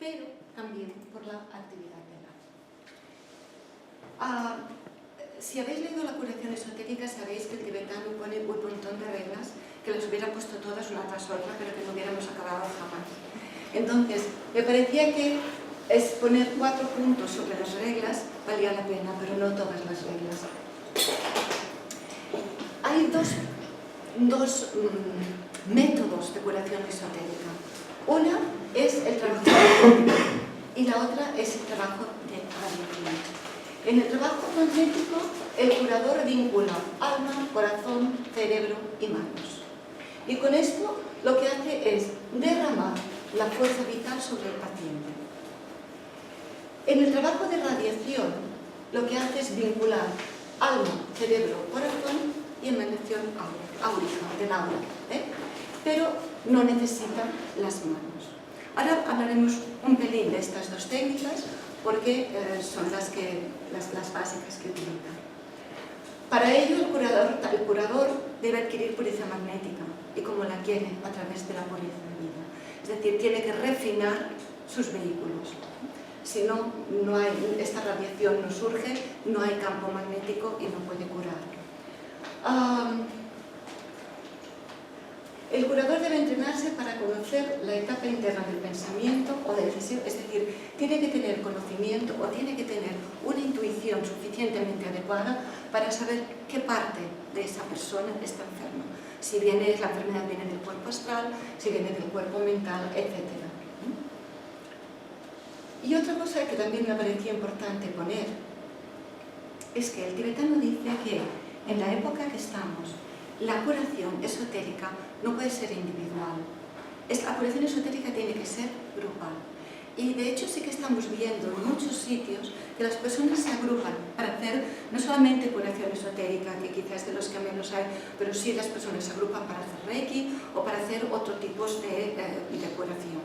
pero también por la actividad del alma. Si habéis leído la curación esotérica, sabéis que el tibetano pone un montón de reglas que las hubiera puesto todas una tras otra, pero que no hubiéramos acabado jamás. Entonces, me parecía que poner 4 puntos sobre las reglas valía la pena, pero no todas las reglas. Hay dos métodos de curación esotérica. Una es el trabajo magnético y la otra es el trabajo de radiación. En el trabajo magnético, el curador vincula alma, corazón, cerebro y manos. Y con esto lo que hace es derramar la fuerza vital sobre el paciente. En el trabajo de radiación, lo que hace es vincular alma, cerebro, corazón y emanación áurica, del aura. Pero no necesita las manos. Ahora hablaremos un pelín de estas dos técnicas porque son las básicas que utilizan. Para ello, el curador debe adquirir pureza magnética y como la quiere, a través de la pureza de vida. Es decir, tiene que refinar sus vehículos. Si no, esta radiación no surge, no hay campo magnético y no puede curar. El curador debe entrenarse para conocer la etapa interna del pensamiento o del deseo, es decir, tiene que tener conocimiento o tiene que tener una intuición suficientemente adecuada para saber qué parte de esa persona está enferma. Si la enfermedad viene del cuerpo astral, si viene del cuerpo mental, etc. Y otra cosa que también me parecía importante poner es que el tibetano dice que en la época que estamos, la curación esotérica no puede ser individual. La curación esotérica tiene que ser grupal. Y de hecho sí que estamos viendo en muchos sitios que las personas se agrupan para hacer no solamente curación esotérica, que quizás de los que menos hay, pero sí las personas se agrupan para hacer reiki o para hacer otro tipo de curación.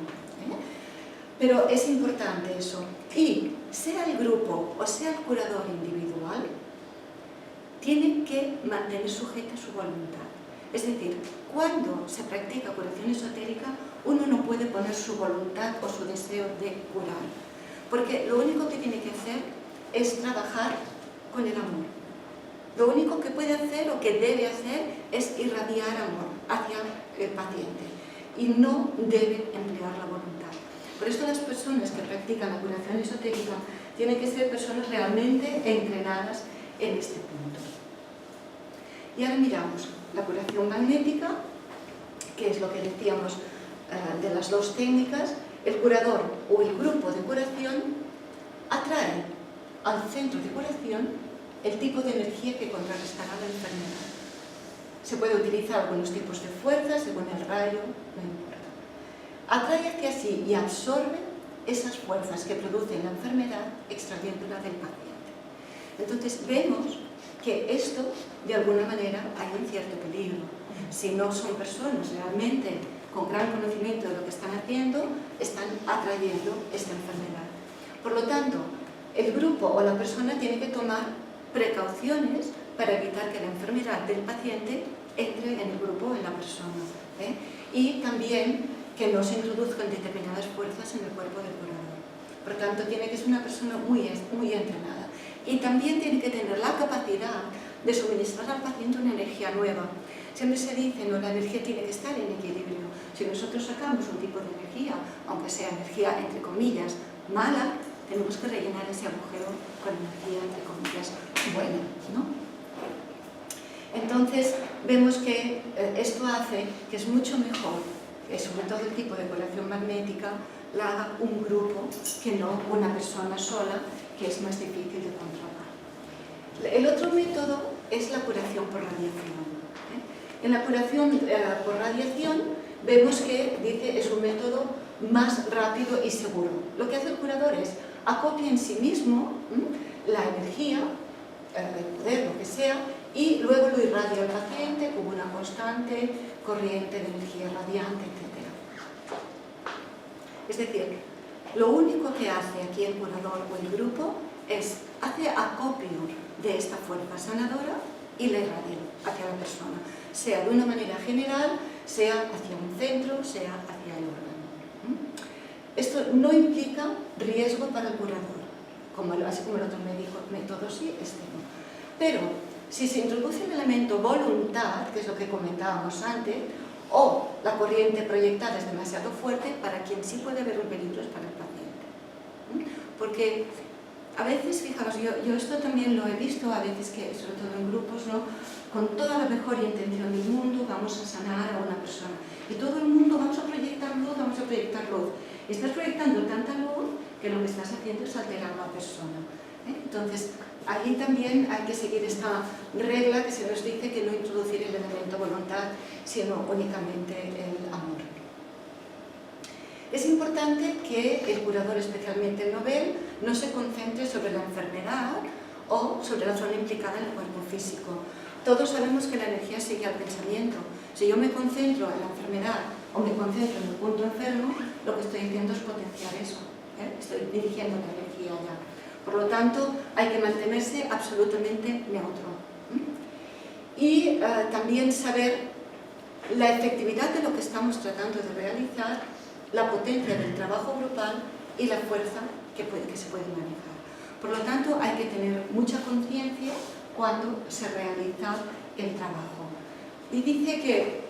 Pero es importante eso. Y sea el grupo o sea el curador individual, tiene que mantener sujeta su voluntad. Es decir, cuando se practica curación esotérica, uno no puede poner su voluntad o su deseo de curar. Porque lo único que tiene que hacer es trabajar con el amor. Lo único que puede hacer o que debe hacer es irradiar amor hacia el paciente. Y no debe emplear la voluntad. Por eso las personas que practican la curación esotérica tienen que ser personas realmente entrenadas en este punto. Y ahora miramos la curación magnética, que es lo que decíamos de las dos técnicas. El curador o el grupo de curación atrae al centro de curación el tipo de energía que contrarrestará la enfermedad. Se puede utilizar algunos tipos de fuerza según el rayo, no importa. Atrae hacia sí y absorbe esas fuerzas que producen la enfermedad extrayéndola del paciente. Entonces vemos que esto, de alguna manera, hay un cierto peligro. Si no son personas realmente con gran conocimiento de lo que están haciendo, están atrayendo esta enfermedad. Por lo tanto, el grupo o la persona tiene que tomar precauciones para evitar que la enfermedad del paciente entre en el grupo o en la persona. Y también que no se introduzcan determinadas fuerzas en el cuerpo del curador. Por tanto, tiene que ser una persona muy entrenada. Y también tiene que tener la capacidad de suministrar al paciente una energía nueva. Siempre se dice, no, la energía tiene que estar en equilibrio. Si nosotros sacamos un tipo de energía, aunque sea energía, entre comillas, mala, tenemos que rellenar ese agujero con energía, entre comillas, buena, ¿no? Entonces, vemos que esto hace que es mucho mejor, que sobre todo el tipo de curación magnética, la haga un grupo que no una persona sola, que es más difícil de controlar. El otro método es la curación por radiación. En la curación por radiación vemos que es un método más rápido y seguro. Lo que hace el curador es acopia en sí mismo la energía, el poder, lo que sea, y luego lo irradia al paciente con una constante corriente de energía radiante, etc. Es decir, lo único que hace aquí el curador o el grupo es hace acopio de esta fuerza sanadora y la irradia hacia la persona, sea de una manera general, sea hacia un centro, sea hacia el órgano. Esto no implica riesgo para el curador, así como el otro método sí, este no. Pero si se introduce el elemento voluntad, que es lo que comentábamos antes, o la corriente proyectada es demasiado fuerte, para quien sí puede haber un peligro es para el paciente. Porque a veces, fijaos, yo esto también lo he visto, a veces que, sobre todo en grupos, ¿no? Con toda la mejor intención del mundo vamos a sanar a una persona. Y todo el mundo vamos a proyectar luz, vamos a proyectar luz. Y estás proyectando tanta luz que lo que estás haciendo es alterar a la persona. Entonces, ahí también hay que seguir esta regla que se nos dice que no introducir el elemento voluntad, sino únicamente el amor. Es importante que el curador, especialmente el Nobel, no se concentre sobre la enfermedad o sobre la zona implicada en el cuerpo físico. Todos sabemos que la energía sigue al pensamiento. Si yo me concentro en la enfermedad o me concentro en el punto enfermo, lo que estoy haciendo es potenciar eso. Estoy dirigiendo la energía allá. Por lo tanto, hay que mantenerse absolutamente neutro. Y también saber la efectividad de lo que estamos tratando de realizar, la potencia del trabajo grupal y la fuerza que se puede manejar. Por lo tanto, hay que tener mucha conciencia cuando se realiza el trabajo. Y dice que,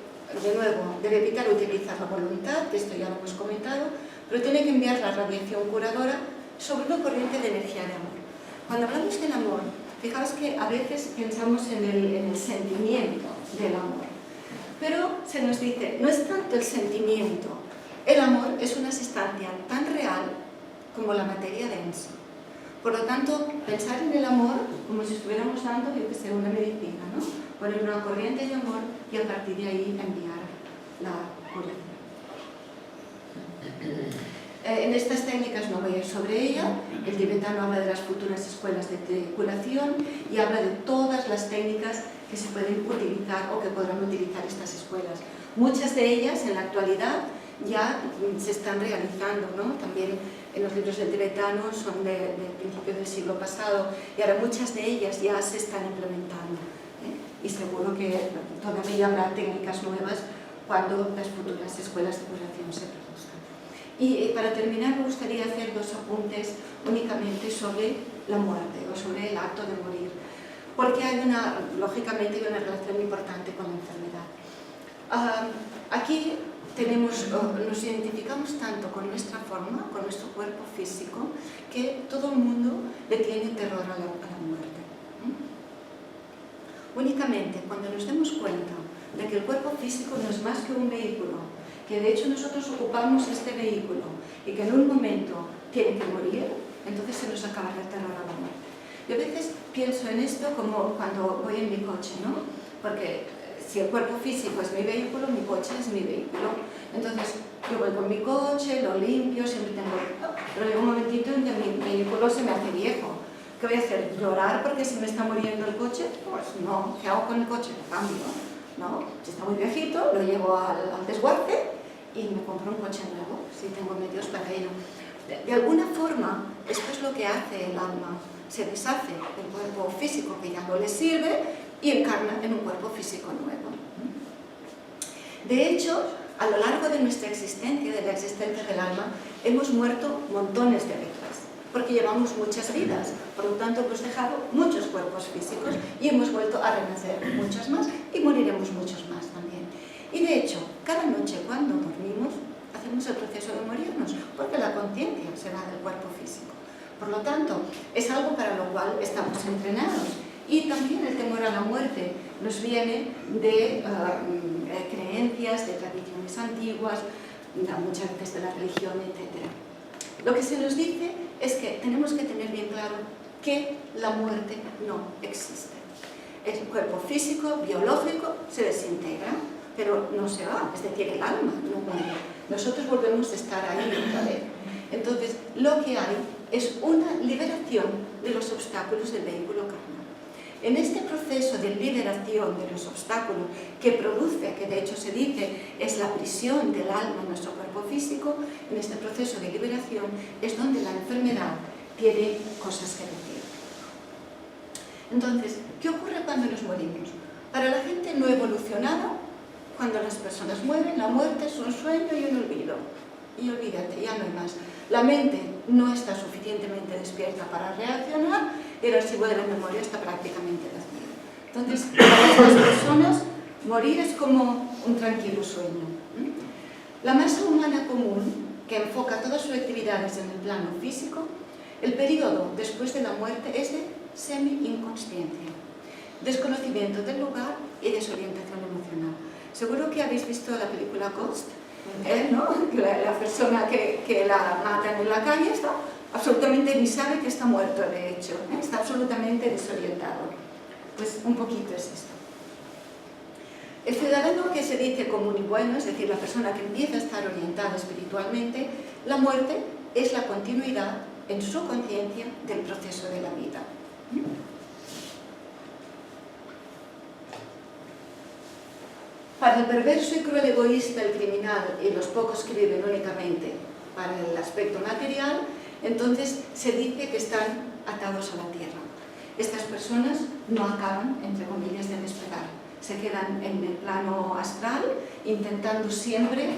de nuevo, debe evitar utilizar la voluntad, que esto ya lo hemos comentado, pero tiene que enviar la radiación curadora sobre una corriente de energía de amor. Cuando hablamos del amor, fijaos que a veces pensamos en el sentimiento del amor, pero se nos dice, no es tanto el sentimiento, el amor es una sustancia tan real como la materia densa. Por lo tanto, pensar en el amor como si estuviéramos dando, yo que sé, una medicina, ¿no? Poner una corriente de amor y a partir de ahí enviar la curación. En estas técnicas no voy a ir sobre ella. El tibetano habla de las futuras escuelas de curación y habla de todas las técnicas que se pueden utilizar o que podrán utilizar estas escuelas. Muchas de ellas en la actualidad ya se están realizando, ¿no? También en los libros del tibetano son del principio del siglo pasado y ahora muchas de ellas ya se están implementando. Y seguro que todavía habrá técnicas nuevas cuando las futuras escuelas de curación se produzcan. Y para terminar me gustaría hacer dos apuntes únicamente sobre la muerte o sobre el acto de morir, porque lógicamente hay una relación importante con la enfermedad. Aquí nos identificamos tanto con nuestra forma, con nuestro cuerpo físico, que todo el mundo le tiene terror a la muerte. Únicamente cuando nos demos cuenta de que el cuerpo físico no es más que un vehículo, que de hecho nosotros ocupamos este vehículo y que en un momento tiene que morir, entonces se nos acaba el terror a la muerte. Yo a veces pienso en esto como cuando voy en mi coche, ¿no? Porque si el cuerpo físico es mi vehículo, mi coche es mi vehículo. Entonces yo voy con mi coche, lo limpio, siempre tengo... Pero llega un momentito en que mi vehículo se me hace viejo. ¿Qué voy a hacer? ¿Llorar porque se me está muriendo el coche? Pues no. ¿Qué hago con el coche? Lo cambio, ¿no? Si está muy viejito, lo llevo al desguace y me compro un coche nuevo, si tengo medios para ello. De alguna forma, esto es lo que hace el alma. Se deshace del cuerpo físico que ya no le sirve y encarna en un cuerpo físico nuevo. De hecho, a lo largo de nuestra existencia, de la existencia del alma, hemos muerto montones de veces, porque llevamos muchas vidas, por lo tanto hemos dejado muchos cuerpos físicos y hemos vuelto a renacer muchos más y moriremos muchos más también. Y de hecho, cada noche cuando dormimos, hacemos el proceso de morirnos, porque la conciencia se va del cuerpo físico. Por lo tanto, es algo para lo cual estamos entrenados. Y también el temor a la muerte nos viene de creencias, de tradiciones antiguas, muchas veces de la religión, etc. Lo que se nos dice es que tenemos que tener bien claro que la muerte no existe. El cuerpo físico, biológico, se desintegra, pero no se va, es decir, el alma no muere. Nosotros volvemos a estar ahí otra vez. Entonces, lo que hay es una liberación de los obstáculos del vehículo carnal. En este proceso de liberación de los obstáculos que produce, que de hecho se dice es la prisión del alma en nuestro cuerpo físico, en este proceso de liberación es donde la enfermedad tiene cosas que decir. Entonces, ¿qué ocurre cuando nos morimos? Para la gente no evolucionada, cuando las personas mueren, la muerte es un sueño y un olvido. y olvídate, ya no hay más. La mente no está suficientemente despierta para reaccionar y el archivo de la memoria está prácticamente vacío. Entonces, para estas personas, morir es como un tranquilo sueño. La masa humana común, que enfoca todas sus actividades en el plano físico, el periodo después de la muerte es de semi-inconsciencia, desconocimiento del lugar y desorientación emocional. Seguro que habéis visto la película Ghost, ¿no? La persona que la matan en la calle está absolutamente ni sabe que está muerto, de hecho, está absolutamente desorientado. Pues un poquito es esto. El ciudadano que se dice común y bueno, es decir, la persona que empieza a estar orientada espiritualmente, la muerte es la continuidad en su conciencia del proceso de la vida. Para el perverso y cruel egoísta, el criminal y los pocos que viven únicamente para el aspecto material, entonces se dice que están atados a la tierra. Estas personas no acaban, entre comillas, de despegar. Se quedan en el plano astral, intentando siempre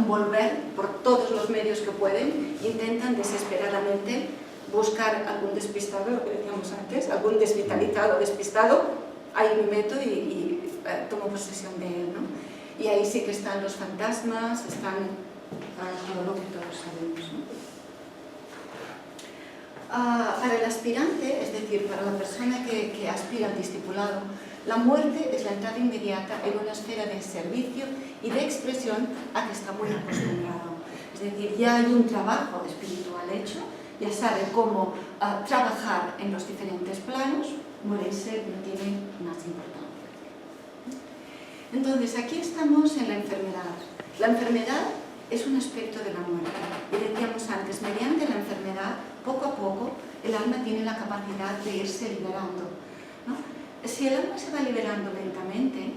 volver por todos los medios que pueden, intentan desesperadamente buscar algún despistado, lo que decíamos antes, algún desvitalizado, despistado, ahí me meto y tomo posesión de él, ¿no? Y ahí sí que están los fantasmas, están todo lo que todos sabemos, ¿no? Para el aspirante, es decir, para la persona que aspira al discipulado, la muerte es la entrada inmediata en una esfera de servicio y de expresión a que está muy acostumbrado. Es decir, ya hay un trabajo espiritual hecho, ya sabe cómo trabajar en los diferentes planos, morirse no tiene más importancia. Entonces, aquí estamos en la enfermedad. La enfermedad es un aspecto de la muerte. Y decíamos antes, mediante la enfermedad, poco a poco, el alma tiene la capacidad de irse liberando, ¿no? Si el alma se va liberando lentamente,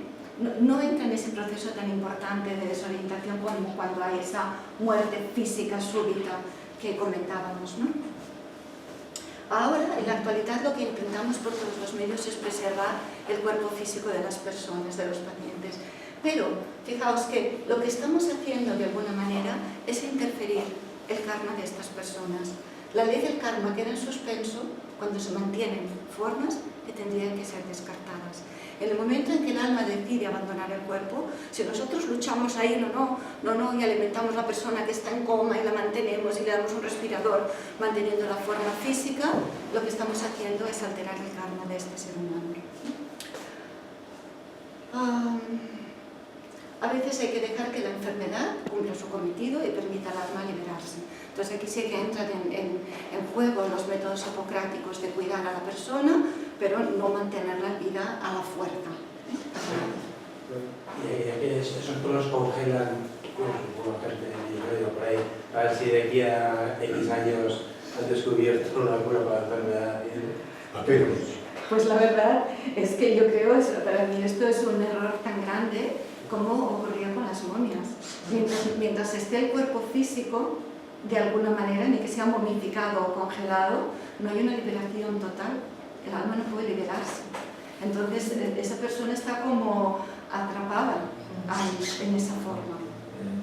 no entra en ese proceso tan importante de desorientación como cuando hay esa muerte física súbita que comentábamos, ¿no? Ahora, en la actualidad, lo que intentamos por todos los medios es preservar el cuerpo físico de las personas, de los pacientes. Pero, fijaos que lo que estamos haciendo de alguna manera es interferir el karma de estas personas. La ley del karma queda en suspenso cuando se mantienen formas que tendrían que ser descartadas. En el momento en que el alma decide abandonar el cuerpo, si nosotros luchamos ahí, no, y alimentamos a la persona que está en coma y la mantenemos y le damos un respirador manteniendo la forma física, lo que estamos haciendo es alterar el karma de este ser humano. A veces hay que dejar que la enfermedad cumpla su cometido y permita al alma liberarse. Entonces aquí sí que entran en juego los métodos hipocráticos de cuidar a la persona, pero no mantenerla en vida a la fuerza. Y aquellos que los congelan, como gente por ahí, a ver si de aquí a X años han descubierto una cura para la enfermedad. Pues la verdad es que yo creo, para mí esto es un error tan grande como ocurría con las momias. Mientras esté el cuerpo físico, de alguna manera, ni que sea momificado o congelado, no hay una liberación total. El alma no puede liberarse. Entonces, esa persona está como atrapada en esa forma.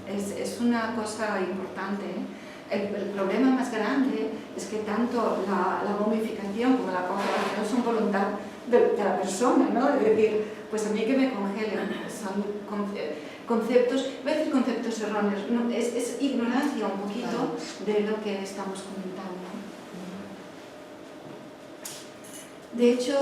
Es una cosa importante, ¿eh? El problema más grande es que tanto la momificación como la congelación son voluntad de la persona, ¿no? Es decir, pues a mí que me congelen, son conceptos, voy a decir conceptos erróneos, no, es ignorancia un poquito de lo que estamos comentando. De hecho,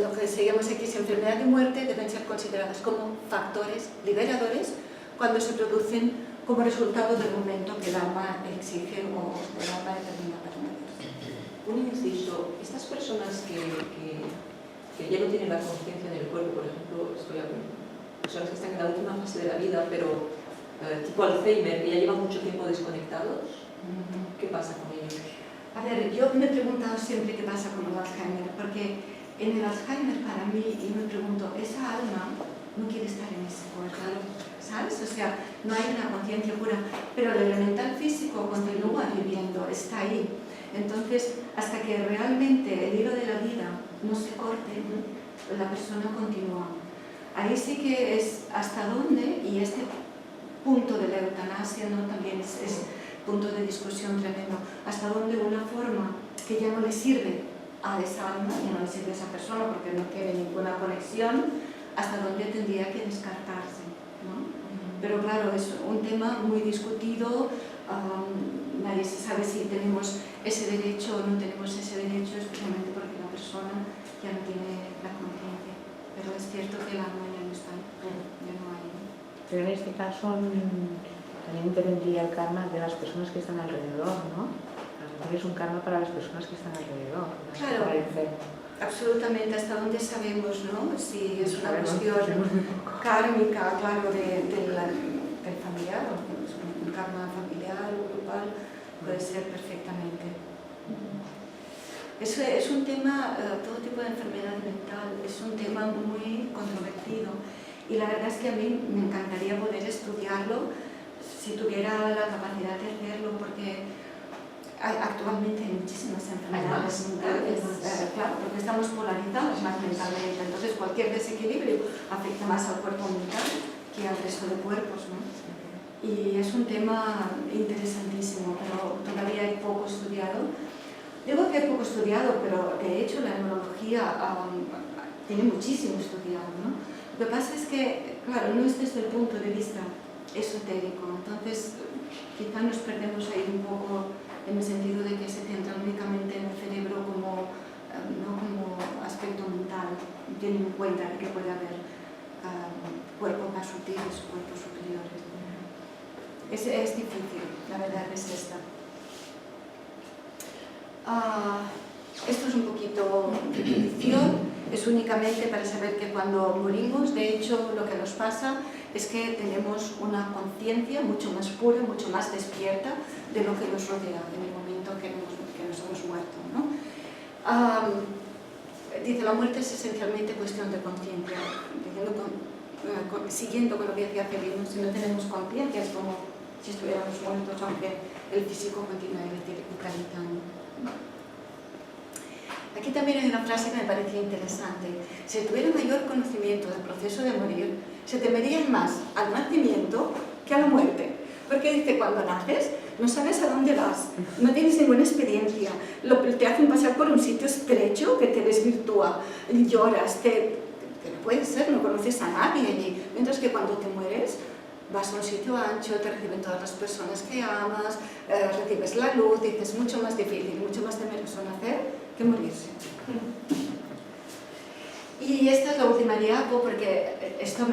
lo que seguimos aquí es enfermedad y muerte deben ser consideradas como factores liberadores cuando se producen como resultado del momento que el alma exige o el alma determina para morir. Un inciso, estas personas que ya no tienen la conciencia del cuerpo, por ejemplo, personas que están en la última fase de la vida, pero tipo Alzheimer, que ya llevan mucho tiempo desconectados, ¿qué pasa con ellos? A ver, yo me he preguntado siempre qué pasa con el Alzheimer, porque en el Alzheimer para mí, y me pregunto, esa alma no quiere estar en ese cuerpo, ¿sabes? O sea, no hay una conciencia pura, pero el elemental físico continúa viviendo, está ahí. Entonces, hasta que realmente el hilo de la vida no se corte, la persona continúa. Ahí sí que es hasta dónde, y este punto de la eutanasia, ¿no? También es punto de discusión tremendo. Hasta dónde una forma que ya no le sirve a esa alma, ya no le sirve a esa persona porque no tiene ninguna conexión, hasta dónde tendría que descartarse, ¿no? Pero claro, es un tema muy discutido, nadie se sabe si tenemos ese derecho o no tenemos ese derecho, especialmente porque la persona ya no tiene la conciencia. Pero es cierto que el alma ya no está, ya no hay. Pero en este caso también intervendría el karma de las personas que están alrededor, ¿no? A lo mejor es un karma para las personas que están alrededor, no claro, para el enfermo. Absolutamente, hasta dónde sabemos, ¿no? Si es una cuestión kármica, claro, del familiar, o es un karma familiar o grupal, puede ser perfectamente. Es un tema, todo tipo de enfermedad mental, es un tema muy controvertido y la verdad es que a mí me encantaría poder estudiarlo si tuviera la capacidad de hacerlo, porque actualmente hay muchísimas enfermedades mentales, claro, porque estamos polarizados más mentalmente, entonces cualquier desequilibrio afecta más al cuerpo mental que al resto de cuerpos, ¿no? Y es un tema interesantísimo, pero todavía hay poco estudiado. Digo que hay poco estudiado, pero de hecho la neurología tiene muchísimo estudiado, ¿no? Lo que pasa es que, claro, no es desde el punto de vista esotérico, entonces quizá nos perdemos ahí un poco en el sentido de que se centra únicamente en el cerebro como, no como aspecto mental, tienen en cuenta que puede haber cuerpos más sutiles, cuerpos superiores. Es difícil, la verdad es esta. Esto es un poquito de predicción, es únicamente para saber que cuando morimos, de hecho, lo que nos pasa es que tenemos una conciencia mucho más pura, mucho más despierta de lo que nos rodea en el momento que nos hemos muerto, ¿no? Dice, la muerte es esencialmente cuestión de conciencia. Siguiendo con lo que decía Celino, si no tenemos conciencia es como si estuviéramos muertos, aunque el físico continúe vitalizando. Aquí también hay una frase que me parecía interesante. Si tuviera mayor conocimiento del proceso de morir, se temerían más al nacimiento que a la muerte. Porque dice, cuando naces, no sabes a dónde vas, no tienes ninguna experiencia, te hacen pasar por un sitio estrecho que te desvirtúa, lloras, que no puede ser, no conoces a nadie allí. Mientras que cuando te mueres, vas a un sitio ancho, te reciben todas las personas que amas, recibes la luz, y es mucho más difícil, mucho más temeroso nacer que morirse. Y esta es la última diapo, porque este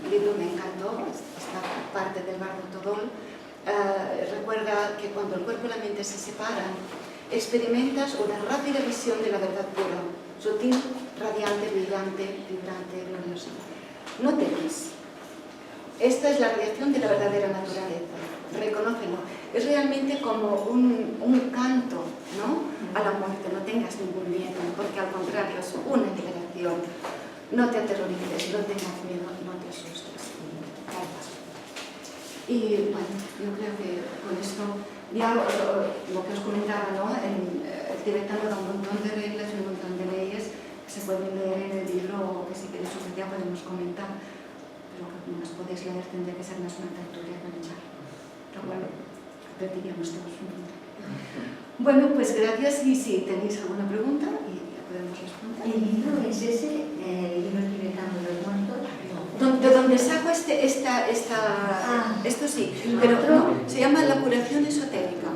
libro me encantó, esta parte del Bardo Todol. Recuerda que cuando el cuerpo y la mente se separan, experimentas una rápida visión de la verdad pura, sutil, radiante, brillante, vibrante, gloriosa. No temes. Esta es la radiación de la verdadera naturaleza. Reconócelo. Es realmente como un canto, ¿no?, a la muerte. No tengas ningún miedo, porque al contrario es una liberación. No te aterrorices, no tengas miedo, no te asustes. Y bueno, yo creo que con esto, ya lo que os comentaba, ¿no?, el tibetano da un montón de reglas y un montón de leyes que se pueden leer en el libro, o que si queréis otro día podemos comentar. Pero que no las podéis leer, tendría que ser más una tertulia que echar. Pero bueno, repetiríamos todos un poquito. Bueno, pues gracias, y si tenéis alguna pregunta, y ya podemos responder. ¿El libro es ese, el libro tibetano de los muertos? De donde saco esto sí, pero no, se llama La curación esotérica.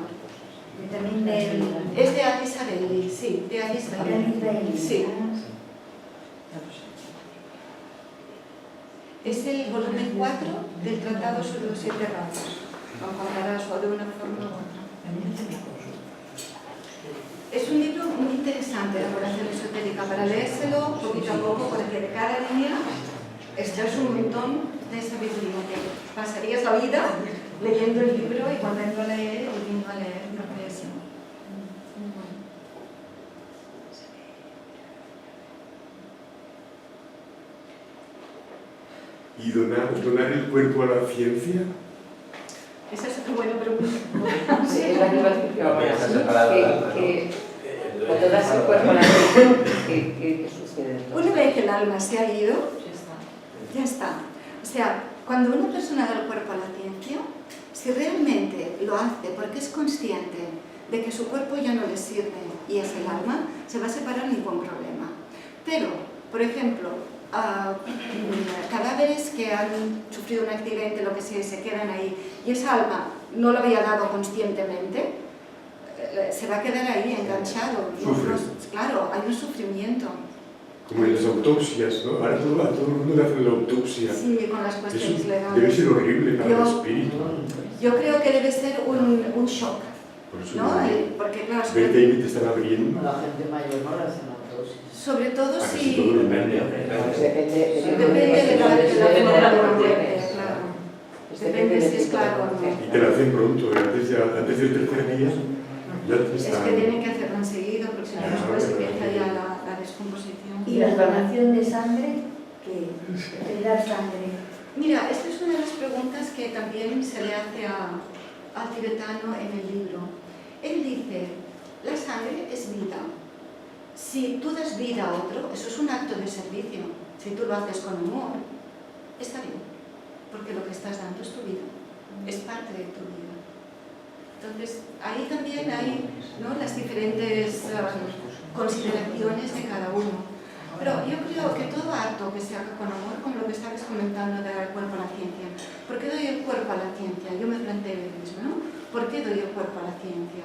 También de... Es de Addis Abeli, sí, de Addis Abeli. Sí. Es el volumen 4 del Tratado sobre los 7 Rayos. Lo encontrarás o de una forma u otra. Es un libro muy interesante, La curación esotérica, para leérselo poquito a poco, porque de cada línea extraes un montón de sabiduría. Te pasarías la vida leyendo el libro y volviendo a leer, volviendo a leer, porque es muy bueno. ¿Y donar el cuerpo a la ciencia? Esa es una buena pregunta. Sí, es la que iba a decir No, ahora. está separado, Que cuando das el cuerpo a la religión, ¿qué sucede? Una vez que el alma se ha ido, Ya está. ya está. O sea, Cuando una persona da el cuerpo a la ciencia, si realmente lo hace porque es consciente de que su cuerpo ya no le sirve y es el alma, se va a separar ningún problema. Pero, por ejemplo, cadáveres que han sufrido un accidente, lo que sea, se quedan ahí, y esa alma no lo había dado conscientemente, se va a quedar ahí enganchado. Sufre. Claro, hay un sufrimiento. Como en las autopsias, ¿no? Ahora a todo el mundo le hacen la autopsia. Sí, con las cuestiones Eso legales. debe ser horrible para el Yo- espíritu. Yo creo que debe ser un shock, Por eso ¿no? digo, Porque claro, vete y te están abriendo. La gente mayor no le hacen autopsia. sobre todo Casi si... todo el mundo. Depende Depende de la Depende de la forma de muerte. muerte, claro. Depende Depende del si es tipo de claro o muerte. no. Y te la hacen pronto, antes del tercer día ya te Es están... que tienen que hacerlo enseguida, porque si no después empieza ya la descomposición. Y la donación de sangre, que el dar sangre. Mira, esta es una de las preguntas que también se le hace al tibetano en el libro. Él dice, la sangre es vida. Si tú das vida a otro, eso es un acto de servicio. Si tú lo haces con amor, está bien, porque lo que estás dando es tu vida, es parte de tu vida. Entonces, ahí también hay, ¿no?, las diferentes consideraciones de cada uno. Pero yo creo que todo acto que se haga con amor, como lo que estabas comentando de dar el cuerpo a la ciencia, ¿por qué doy el cuerpo a la ciencia? Yo me planteo lo mismo, ¿no? ¿Por qué doy el cuerpo a la ciencia?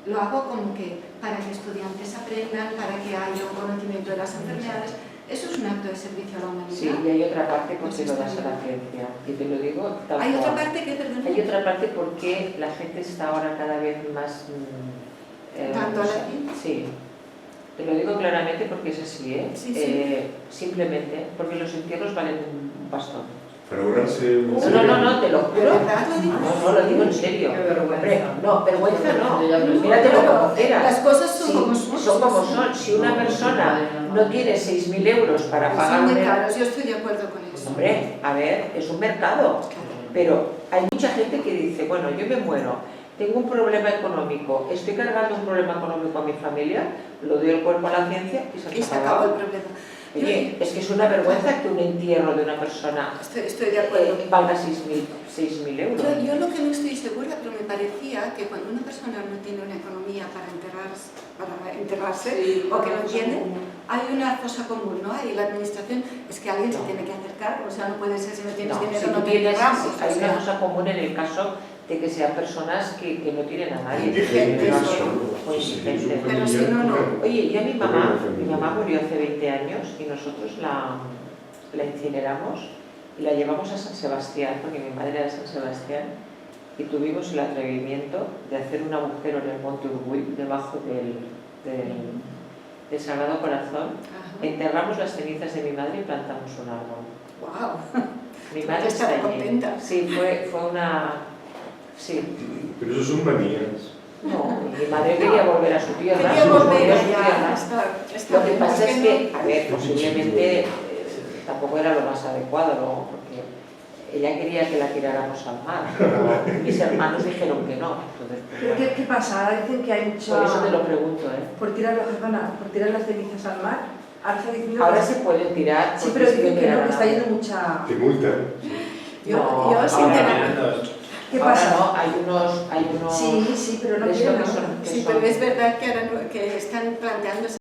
Lo hago como que para que estudiantes aprendan, para que haya un conocimiento de las enfermedades. Eso es un acto de servicio a la humanidad. Sí, y hay otra parte porque lo das a la ciencia. Y te lo digo tal Hay otra cual. parte que, perdón, Hay otra parte porque la gente está ahora cada vez más... dando a la ciencia. Sí. Te lo digo claramente porque es así, ¿eh? Sí, sí. Simplemente porque los entierros valen un bastón. Para ahorrarse... No, te lo ¿De juro. verdad lo digo? No, lo digo en serio. Qué vergüenza. Hombre, no, vergüenza no. Claro, Míratelo como quieras. Las cosas son Sí, como son. son como son. Si una persona no tiene 6.000 euros para pagar Son muy un... caros, yo estoy de acuerdo con eso. Hombre, a ver, es un mercado. Pero hay mucha gente que dice, bueno, yo me muero, tengo un problema económico, estoy cargando un problema económico a mi familia, lo doy el cuerpo a la ciencia y Y se acabó el problema. Oye, es que es una vergüenza que un entierro de una persona Estoy de acuerdo. valga 6.000 euros. Yo lo que no estoy segura, pero me parecía que cuando una persona no tiene una economía para enterrarse Sí, o que no cosa tiene, común. hay una cosa común, ¿no? Hay la administración, es que alguien se tiene que hacer cargo, o sea, no puede ser si no tienes No, dinero si no tú te tienes, enterramos. hay o una sea. cosa común en el caso de que sean personas que no tienen a nadie. Indigentes, No, son- o indigentes. Pero si no, no. Oye, yo mi mamá murió hace 20 años y nosotros la incineramos y la llevamos a San Sebastián, porque mi madre era de San Sebastián, y tuvimos el atrevimiento de hacer un agujero en el Monte Urguy, debajo del Sagrado Corazón. Ajá. Enterramos las cenizas de mi madre y plantamos un árbol. Wow. Mi madre Estaba está allí. contenta. Sí, fue una... Sí. Pero eso son manías. No, mi madre quería volver a su tierra. Quería volver volvió a su allá. tierra. Está Lo que bien, pasa ¿por es qué que, no? a ver, posiblemente tampoco era lo más adecuado, ¿no? Porque ella quería que la tiráramos al mar, pero mis hermanos dijeron que no. Entonces, pues, ¿Pero bueno, qué pasa? Ahora dicen que hay mucha... por eso te lo pregunto, ¿eh? Por tirar las cenizas al mar. Ahora se ha decidido Ahora que... se pueden tirar. Sí, porque pero sí dicen que no, miran que a está la- yendo mucha... Te multan. Yo No, sinceramente... ¿Qué Ahora pasa? no, hay unos Sí, pero no de quieren estos que ahora. son- que Sí, son- pero es verdad que ahora que están planteándose